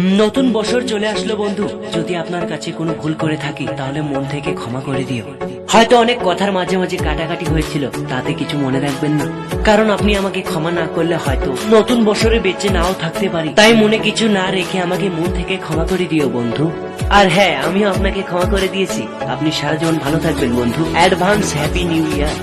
নতুন বছর চলে আসলো বন্ধু, যদি আপনার কাছে কোনো ভুল করে থাকি তাহলে মন থেকে ক্ষমা করে দিও। হয়তো অনেক কথার মাঝে মাঝে কাটাকাটি হয়েছিল, তাতে কিছু মনে রাখবেন না, কারণ আপনি আমাকে ক্ষমা না করলে হয়তো নতুন বছরে বেঁচে নাও থাকতে পারি। তাই মনে কিছু না রেখে আমাকে মন থেকে ক্ষমা করে দিও বন্ধু। আর হ্যাঁ, আমিও আপনাকে ক্ষমা করে দিয়েছি। আপনি সারা জীবন ভালো থাকবেন বন্ধু। Advance happy new year.